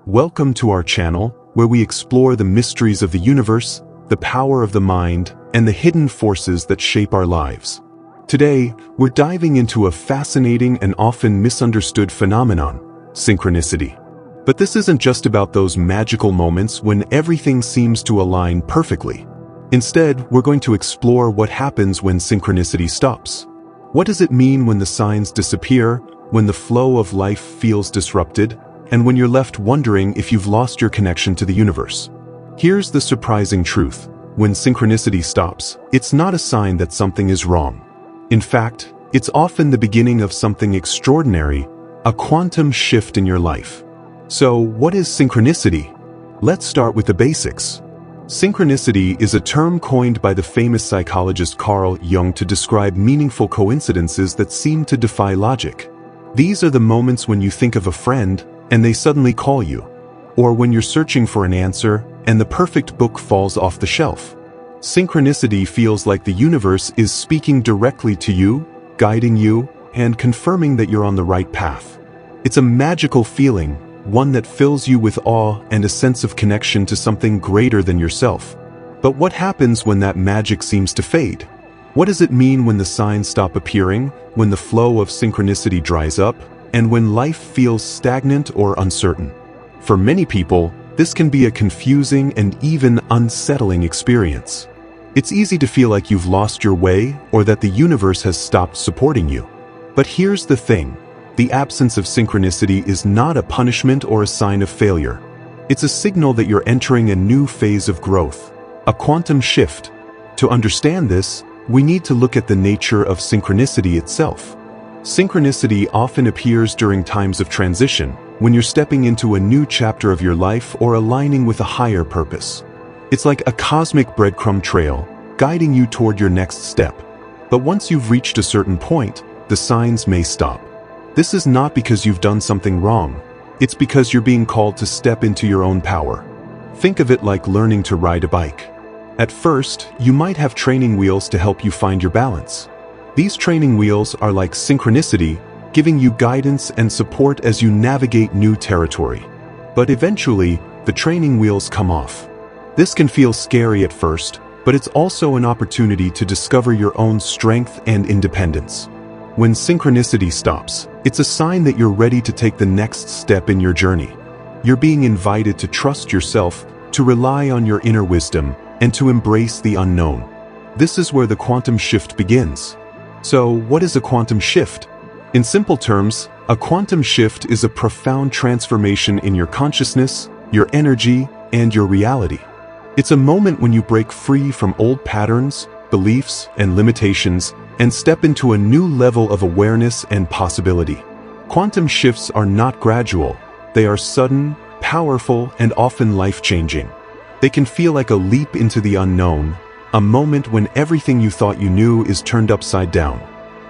Welcome to our channel, where we explore the mysteries of the universe, the power of the mind, and the hidden forces that shape our lives. Today, we're diving into a fascinating and often misunderstood phenomenon, synchronicity. But this isn't just about those magical moments when everything seems to align perfectly. Instead, we're going to explore what happens when synchronicity stops. What does it mean when the signs disappear, when the flow of life feels disrupted, and when you're left wondering if you've lost your connection to the universe? Here's the surprising truth. When synchronicity stops, it's not a sign that something is wrong. In fact, it's often the beginning of something extraordinary, a quantum shift in your life. So, what is synchronicity? Let's start with the basics. Synchronicity is a term coined by the famous psychologist Carl Jung to describe meaningful coincidences that seem to defy logic. These are the moments when you think of a friend and they suddenly call you, or when you're searching for an answer and the perfect book falls off the shelf. Synchronicity feels like the universe is speaking directly to you, guiding you, and confirming that you're on the right path. It's a magical feeling, one that fills you with awe and a sense of connection to something greater than yourself. But what happens when that magic seems to fade? What does it mean when the signs stop appearing, when the flow of synchronicity dries up, and when life feels stagnant or uncertain? For many people, this can be a confusing and even unsettling experience. It's easy to feel like you've lost your way or that the universe has stopped supporting you. But here's the thing. The absence of synchronicity is not a punishment or a sign of failure. It's a signal that you're entering a new phase of growth, a quantum shift. To understand this, we need to look at the nature of synchronicity itself. Synchronicity often appears during times of transition, when you're stepping into a new chapter of your life or aligning with a higher purpose. It's like a cosmic breadcrumb trail, guiding you toward your next step. But once you've reached a certain point, the signs may stop. This is not because you've done something wrong. It's because you're being called to step into your own power. Think of it like learning to ride a bike. At first, you might have training wheels to help you find your balance. These training wheels are like synchronicity, giving you guidance and support as you navigate new territory. But eventually, the training wheels come off. This can feel scary at first, but it's also an opportunity to discover your own strength and independence. When synchronicity stops, it's a sign that you're ready to take the next step in your journey. You're being invited to trust yourself, to rely on your inner wisdom, and to embrace the unknown. This is where the quantum shift begins. So, what is a quantum shift? In simple terms, a quantum shift is a profound transformation in your consciousness, your energy, and your reality. It's a moment when you break free from old patterns, beliefs, and limitations, and step into a new level of awareness and possibility. Quantum shifts are not gradual. They are sudden, powerful, and often life-changing. They can feel like a leap into the unknown, a moment when everything you thought you knew is turned upside down.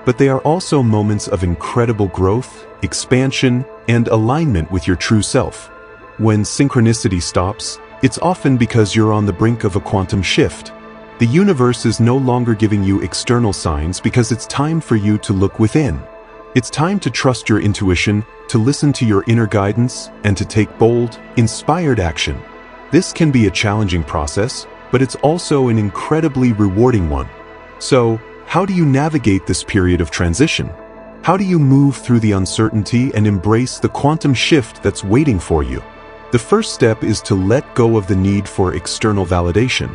But they are also moments of incredible growth, expansion, and alignment with your true self. When synchronicity stops, it's often because you're on the brink of a quantum shift. The universe is no longer giving you external signs because it's time for you to look within. It's time to trust your intuition, to listen to your inner guidance, and to take bold, inspired action. This can be a challenging process, but it's also an incredibly rewarding one. So, how do you navigate this period of transition? How do you move through the uncertainty and embrace the quantum shift that's waiting for you? The first step is to let go of the need for external validation.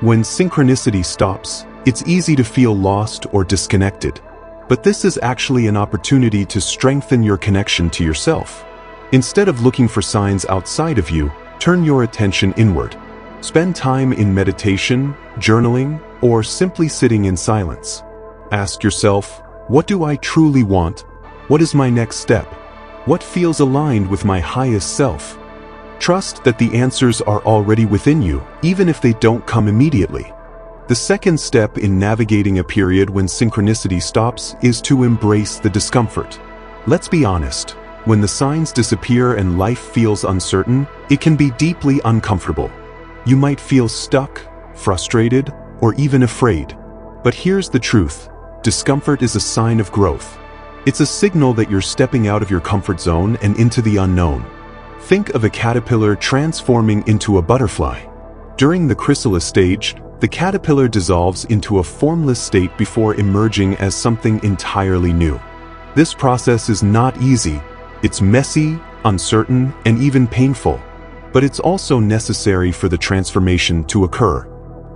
When synchronicity stops, it's easy to feel lost or disconnected. But this is actually an opportunity to strengthen your connection to yourself. Instead of looking for signs outside of you, turn your attention inward. Spend time in meditation, journaling, or simply sitting in silence. Ask yourself, what do I truly want? What is my next step? What feels aligned with my highest self? Trust that the answers are already within you, even if they don't come immediately. The second step in navigating a period when synchronicity stops is to embrace the discomfort. Let's be honest. When the signs disappear and life feels uncertain, it can be deeply uncomfortable. You might feel stuck, frustrated, or even afraid. But here's the truth. Discomfort is a sign of growth. It's a signal that you're stepping out of your comfort zone and into the unknown. Think of a caterpillar transforming into a butterfly. During the chrysalis stage, the caterpillar dissolves into a formless state before emerging as something entirely new. This process is not easy. It's messy, uncertain, and even painful. But it's also necessary for the transformation to occur.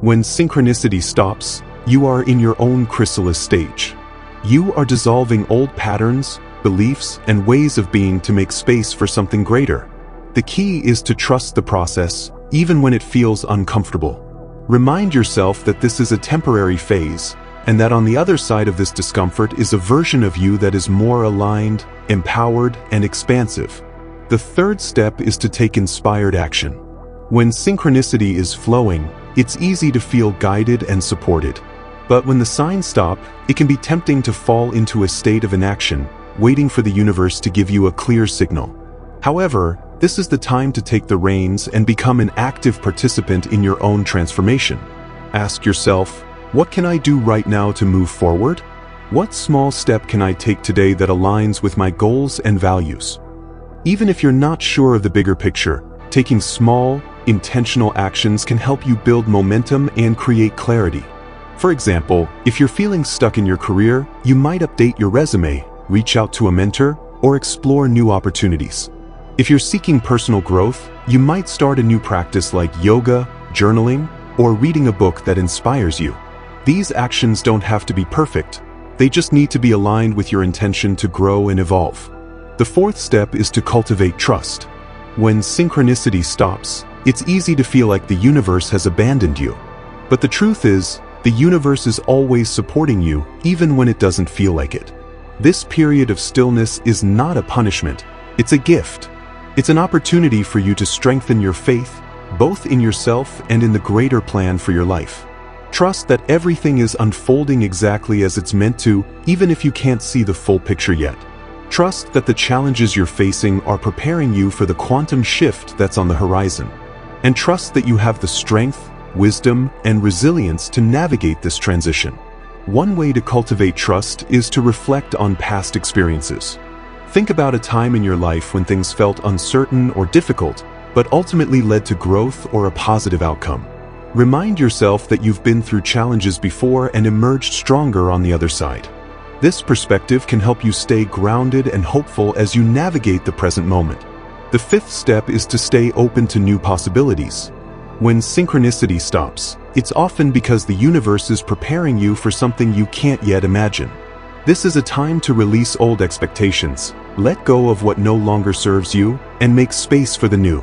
When synchronicity stops, you are in your own chrysalis stage. You are dissolving old patterns, beliefs, and ways of being to make space for something greater. The key is to trust the process, even when it feels uncomfortable. Remind yourself that this is a temporary phase, and that on the other side of this discomfort is a version of you that is more aligned, empowered, and expansive. The third step is to take inspired action. When synchronicity is flowing, it's easy to feel guided and supported. But when the signs stop, it can be tempting to fall into a state of inaction, waiting for the universe to give you a clear signal. However, this is the time to take the reins and become an active participant in your own transformation. Ask yourself, what can I do right now to move forward? What small step can I take today that aligns with my goals and values? Even if you're not sure of the bigger picture, taking small, intentional actions can help you build momentum and create clarity. For example, if you're feeling stuck in your career, you might update your resume, reach out to a mentor, or explore new opportunities. If you're seeking personal growth, you might start a new practice like yoga, journaling, or reading a book that inspires you. These actions don't have to be perfect. They just need to be aligned with your intention to grow and evolve. The fourth step is to cultivate trust. When synchronicity stops, it's easy to feel like the universe has abandoned you. But the truth is, the universe is always supporting you, even when it doesn't feel like it. This period of stillness is not a punishment, it's a gift. It's an opportunity for you to strengthen your faith, both in yourself and in the greater plan for your life. Trust that everything is unfolding exactly as it's meant to, even if you can't see the full picture yet. Trust that the challenges you're facing are preparing you for the quantum shift that's on the horizon. And trust that you have the strength, wisdom, and resilience to navigate this transition. One way to cultivate trust is to reflect on past experiences. Think about a time in your life when things felt uncertain or difficult, but ultimately led to growth or a positive outcome. Remind yourself that you've been through challenges before and emerged stronger on the other side. This perspective can help you stay grounded and hopeful as you navigate the present moment. The fifth step is to stay open to new possibilities. When synchronicity stops, it's often because the universe is preparing you for something you can't yet imagine. This is a time to release old expectations, let go of what no longer serves you, and make space for the new.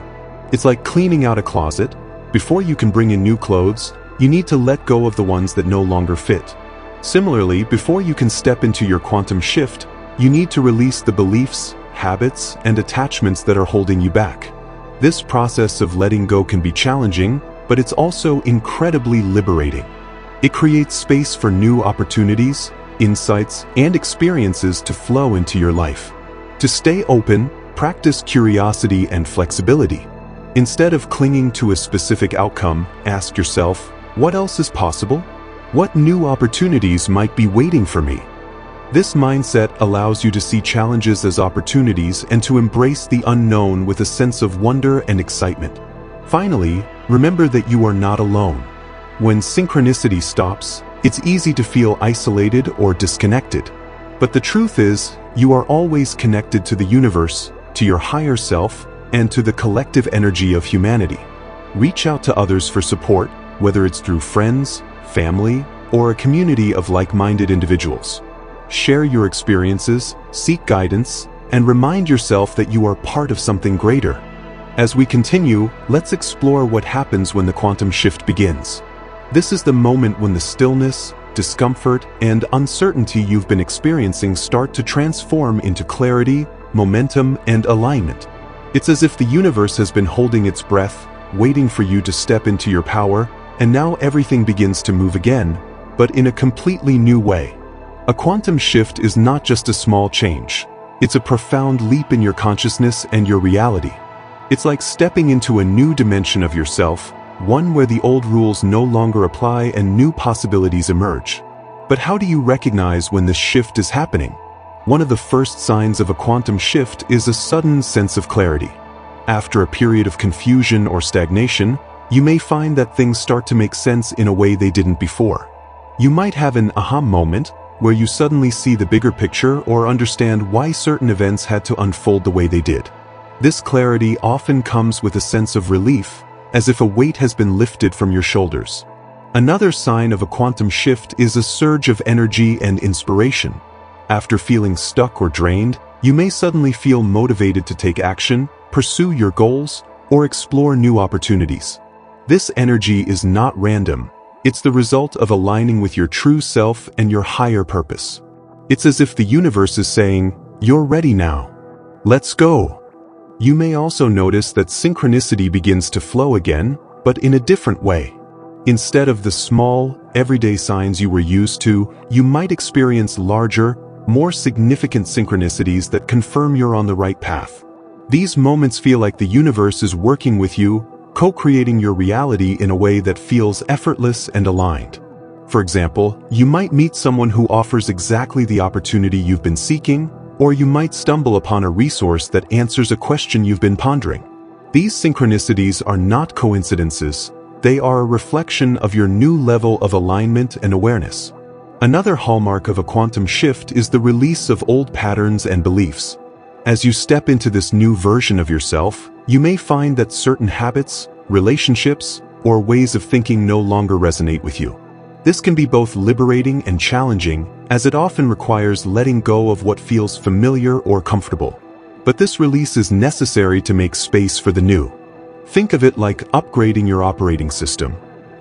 It's like cleaning out a closet. Before you can bring in new clothes, you need to let go of the ones that no longer fit. Similarly, before you can step into your quantum shift, you need to release the beliefs, habits, and attachments that are holding you back. This process of letting go can be challenging, but it's also incredibly liberating. It creates space for new opportunities, insights, and experiences to flow into your life. To stay open, practice curiosity and flexibility. Instead of clinging to a specific outcome, ask yourself, what else is possible? What new opportunities might be waiting for me? This mindset allows you to see challenges as opportunities and to embrace the unknown with a sense of wonder and excitement. Finally, remember that you are not alone. When synchronicity stops, it's easy to feel isolated or disconnected. But the truth is, you are always connected to the universe, to your higher self, and to the collective energy of humanity. Reach out to others for support, whether it's through friends, family, or a community of like-minded individuals. Share your experiences, seek guidance, and remind yourself that you are part of something greater. As we continue, let's explore what happens when the quantum shift begins. This is the moment when the stillness, discomfort, and uncertainty you've been experiencing start to transform into clarity, momentum, and alignment. It's as if the universe has been holding its breath, waiting for you to step into your power, and now everything begins to move again, but in a completely new way. A quantum shift is not just a small change. It's a profound leap in your consciousness and your reality. It's like stepping into a new dimension of yourself, one where the old rules no longer apply and new possibilities emerge. But how do you recognize when this shift is happening? One of the first signs of a quantum shift is a sudden sense of clarity. After a period of confusion or stagnation, you may find that things start to make sense in a way they didn't before. You might have an aha moment where you suddenly see the bigger picture or understand why certain events had to unfold the way they did. This clarity often comes with a sense of relief, as if a weight has been lifted from your shoulders. Another sign of a quantum shift is a surge of energy and inspiration. After feeling stuck or drained, you may suddenly feel motivated to take action, pursue your goals, or explore new opportunities. This energy is not random. It's the result of aligning with your true self and your higher purpose. It's as if the universe is saying, "You're ready now. Let's go." You may also notice that synchronicity begins to flow again, but in a different way. Instead of the small, everyday signs you were used to, you might experience larger, more significant synchronicities that confirm you're on the right path. These moments feel like the universe is working with you, co-creating your reality in a way that feels effortless and aligned. For example, you might meet someone who offers exactly the opportunity you've been seeking, or you might stumble upon a resource that answers a question you've been pondering. These synchronicities are not coincidences. They are a reflection of your new level of alignment and awareness. Another hallmark of a quantum shift is the release of old patterns and beliefs. As you step into this new version of yourself, you may find that certain habits, relationships, or ways of thinking no longer resonate with you. This can be both liberating and challenging, as it often requires letting go of what feels familiar or comfortable. But this release is necessary to make space for the new. Think of it like upgrading your operating system.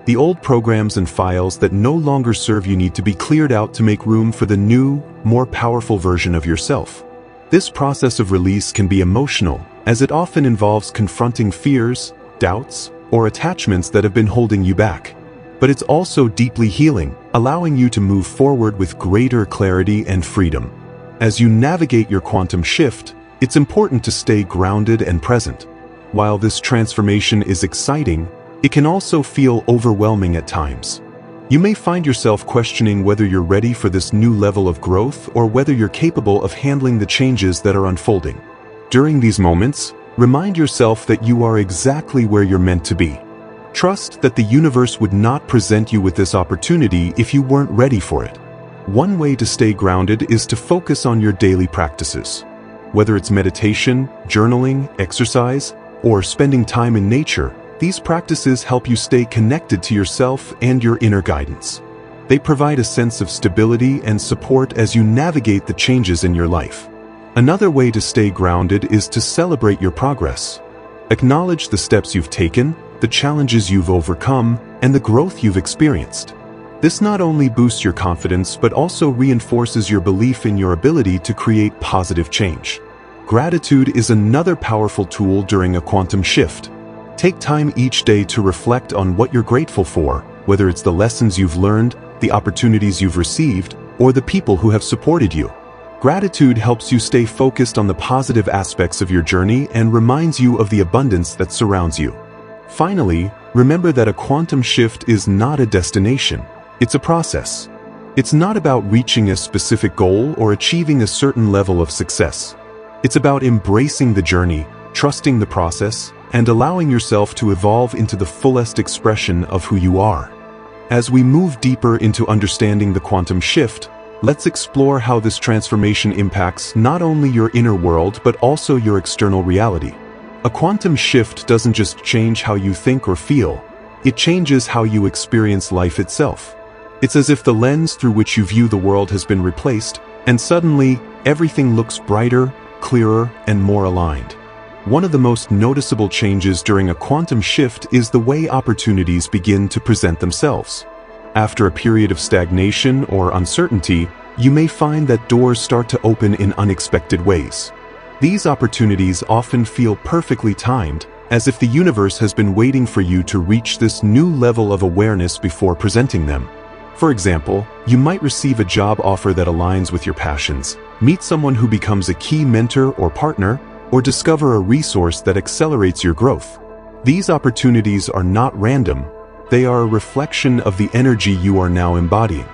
The old programs and files that no longer serve you need to be cleared out to make room for the new, more powerful version of yourself. This process of release can be emotional, as it often involves confronting fears, doubts, or attachments that have been holding you back. But it's also deeply healing, allowing you to move forward with greater clarity and freedom. As you navigate your quantum shift, it's important to stay grounded and present. While this transformation is exciting, it can also feel overwhelming at times. You may find yourself questioning whether you're ready for this new level of growth or whether you're capable of handling the changes that are unfolding. During these moments, remind yourself that you are exactly where you're meant to be. Trust that the universe would not present you with this opportunity if you weren't ready for it. One way to stay grounded is to focus on your daily practices. Whether it's meditation, journaling, exercise, or spending time in nature, these practices help you stay connected to yourself and your inner guidance. They provide a sense of stability and support as you navigate the changes in your life. Another way to stay grounded is to celebrate your progress. Acknowledge the steps you've taken, the challenges you've overcome, and the growth you've experienced. This not only boosts your confidence but also reinforces your belief in your ability to create positive change. Gratitude is another powerful tool during a quantum shift. Take time each day to reflect on what you're grateful for, whether it's the lessons you've learned, the opportunities you've received, or the people who have supported you. Gratitude helps you stay focused on the positive aspects of your journey and reminds you of the abundance that surrounds you. Finally, remember that a quantum shift is not a destination, it's a process. It's not about reaching a specific goal or achieving a certain level of success. It's about embracing the journey, trusting the process, and allowing yourself to evolve into the fullest expression of who you are. As we move deeper into understanding the quantum shift, let's explore how this transformation impacts not only your inner world but also your external reality. A quantum shift doesn't just change how you think or feel, it changes how you experience life itself. It's as if the lens through which you view the world has been replaced, and suddenly, everything looks brighter, clearer, and more aligned. One of the most noticeable changes during a quantum shift is the way opportunities begin to present themselves. After a period of stagnation or uncertainty, you may find that doors start to open in unexpected ways. These opportunities often feel perfectly timed, as if the universe has been waiting for you to reach this new level of awareness before presenting them. For example, you might receive a job offer that aligns with your passions, meet someone who becomes a key mentor or partner, or discover a resource that accelerates your growth. These opportunities are not random, they are a reflection of the energy you are now embodying.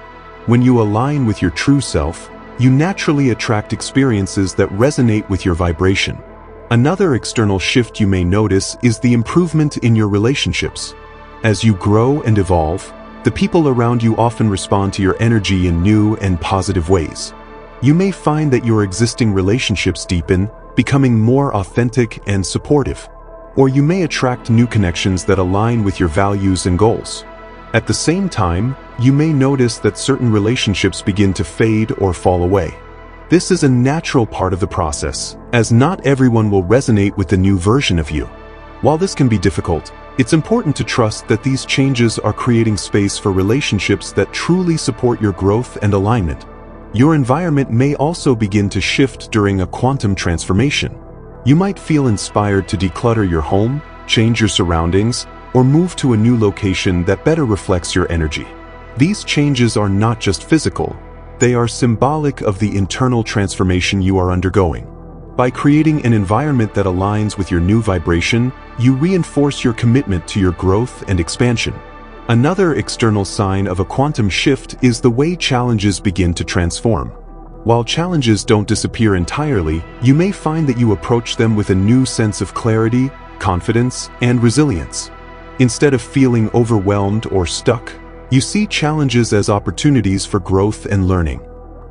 When you align with your true self, you naturally attract experiences that resonate with your vibration. Another external shift you may notice is the improvement in your relationships. As you grow and evolve, the people around you often respond to your energy in new and positive ways. You may find that your existing relationships deepen, becoming more authentic and supportive. Or you may attract new connections that align with your values and goals. At the same time, you may notice that certain relationships begin to fade or fall away. This is a natural part of the process, as not everyone will resonate with the new version of you. While this can be difficult, it's important to trust that these changes are creating space for relationships that truly support your growth and alignment. Your environment may also begin to shift during a quantum transformation. You might feel inspired to declutter your home, change your surroundings, or move to a new location that better reflects your energy. These changes are not just physical. They are symbolic of the internal transformation you are undergoing. By creating an environment that aligns with your new vibration, you reinforce your commitment to your growth and expansion. Another external sign of a quantum shift is the way challenges begin to transform. While challenges don't disappear entirely, you may find that you approach them with a new sense of clarity, confidence, and resilience. Instead of feeling overwhelmed or stuck, you see challenges as opportunities for growth and learning.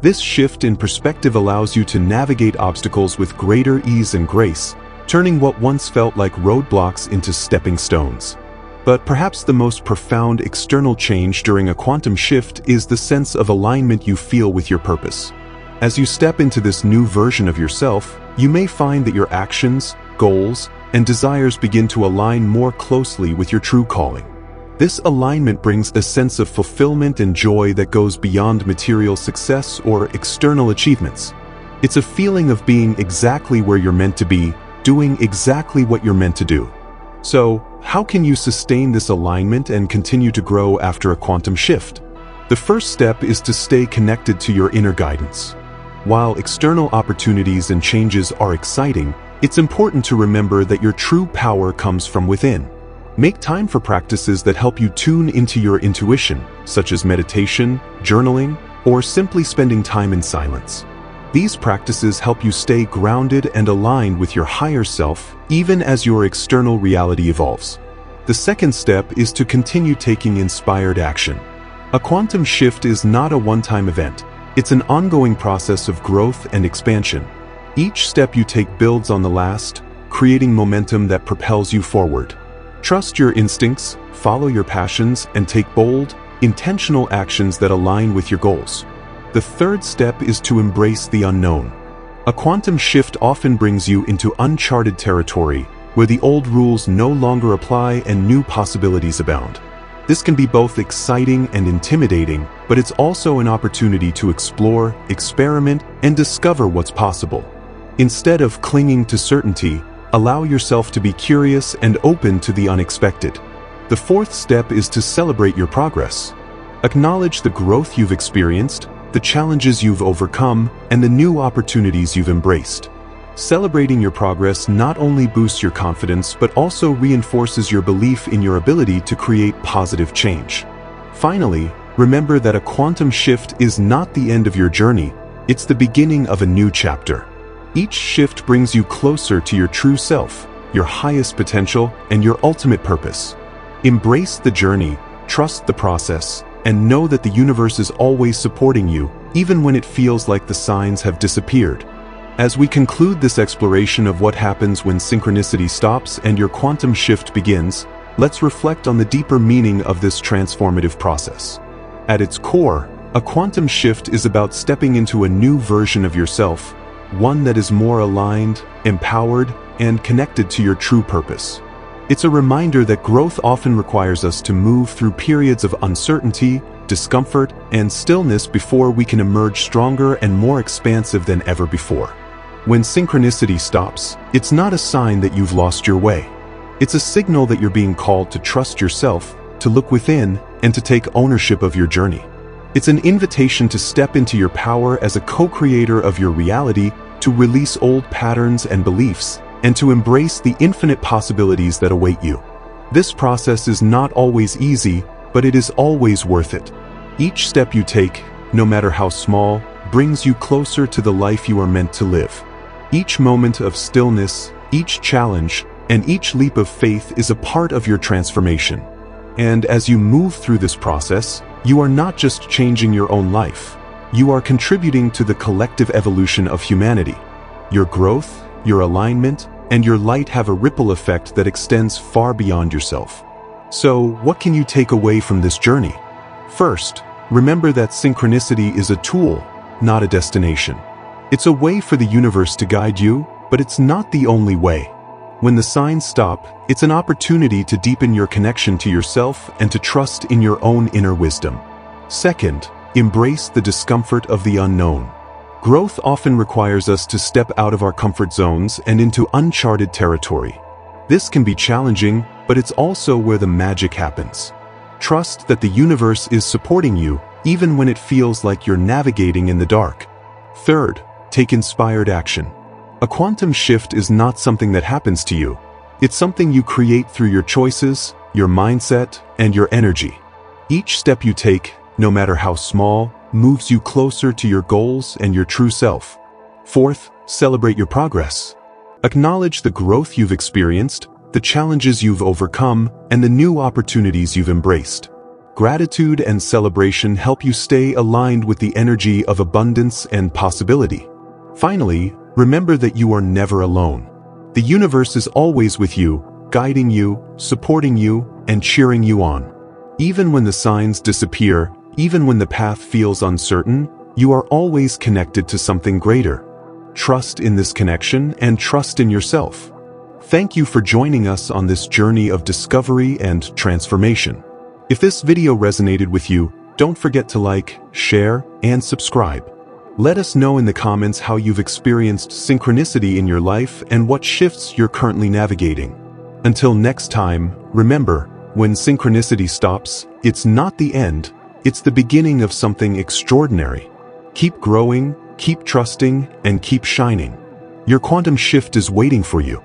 This shift in perspective allows you to navigate obstacles with greater ease and grace, turning what once felt like roadblocks into stepping stones. But perhaps the most profound external change during a quantum shift is the sense of alignment you feel with your purpose. As you step into this new version of yourself, you may find that your actions, goals, and desires begin to align more closely with your true calling. This alignment brings a sense of fulfillment and joy that goes beyond material success or external achievements. It's a feeling of being exactly where you're meant to be, doing exactly what you're meant to do. So, how can you sustain this alignment and continue to grow after a quantum shift? The first step is to stay connected to your inner guidance. While external opportunities and changes are exciting, it's important to remember that your true power comes from within. Make time for practices that help you tune into your intuition, such as meditation, journaling, or simply spending time in silence. These practices help you stay grounded and aligned with your higher self, even as your external reality evolves. The second step is to continue taking inspired action. A quantum shift is not a one-time event. It's an ongoing process of growth and expansion. Each step you take builds on the last, creating momentum that propels you forward. Trust your instincts, follow your passions, and take bold, intentional actions that align with your goals. The third step is to embrace the unknown. A quantum shift often brings you into uncharted territory, where the old rules no longer apply and new possibilities abound. This can be both exciting and intimidating, but it's also an opportunity to explore, experiment, and discover what's possible. Instead of clinging to certainty, allow yourself to be curious and open to the unexpected. The fourth step is to celebrate your progress. Acknowledge the growth you've experienced, the challenges you've overcome, and the new opportunities you've embraced. Celebrating your progress not only boosts your confidence but also reinforces your belief in your ability to create positive change. Finally, remember that a quantum shift is not the end of your journey, it's the beginning of a new chapter. Each shift brings you closer to your true self, your highest potential, and your ultimate purpose. Embrace the journey, trust the process, and know that the universe is always supporting you, even when it feels like the signs have disappeared. As we conclude this exploration of what happens when synchronicity stops and your quantum shift begins, let's reflect on the deeper meaning of this transformative process. At its core, a quantum shift is about stepping into a new version of yourself, one that is more aligned, empowered, and connected to your true purpose. It's a reminder that growth often requires us to move through periods of uncertainty, discomfort, and stillness before we can emerge stronger and more expansive than ever before. When synchronicity stops, it's not a sign that you've lost your way. It's a signal that you're being called to trust yourself, to look within, and to take ownership of your journey. It's an invitation to step into your power as a co-creator of your reality, to release old patterns and beliefs, and to embrace the infinite possibilities that await you. This process is not always easy, but it is always worth it. Each step you take, no matter how small, brings you closer to the life you are meant to live. Each moment of stillness, Each challenge and each leap of faith is a part of your transformation. And as you move through this process, you are not just changing your own life. You are contributing to the collective evolution of humanity. Your growth, your alignment, and your light have a ripple effect that extends far beyond yourself. So, what can you take away from this journey? First, remember that synchronicity is a tool, not a destination. It's a way for the universe to guide you, but it's not the only way. When the signs stop, it's an opportunity to deepen your connection to yourself and to trust in your own inner wisdom. Second, embrace the discomfort of the unknown. Growth often requires us to step out of our comfort zones and into uncharted territory. This can be challenging, but it's also where the magic happens. Trust that the universe is supporting you, even when it feels like you're navigating in the dark. Third, take inspired action. A quantum shift is not something that happens to you. It's something you create through your choices, your mindset, and your energy. Each step you take, no matter how small, moves you closer to your goals and your true self. Fourth, celebrate your progress. Acknowledge the growth you've experienced, the challenges you've overcome, and the new opportunities you've embraced. Gratitude and celebration help you stay aligned with the energy of abundance and possibility. Finally, remember that you are never alone. The universe is always with you, guiding you, supporting you, and cheering you on. Even when the signs disappear, even when the path feels uncertain, you are always connected to something greater. Trust in this connection and trust in yourself. Thank you for joining us on this journey of discovery and transformation. If this video resonated with you, don't forget to like, share, and subscribe. Let us know in the comments how you've experienced synchronicity in your life and what shifts you're currently navigating. Until next time, remember, when synchronicity stops, it's not the end, it's the beginning of something extraordinary. Keep growing, keep trusting, and keep shining. Your quantum shift is waiting for you.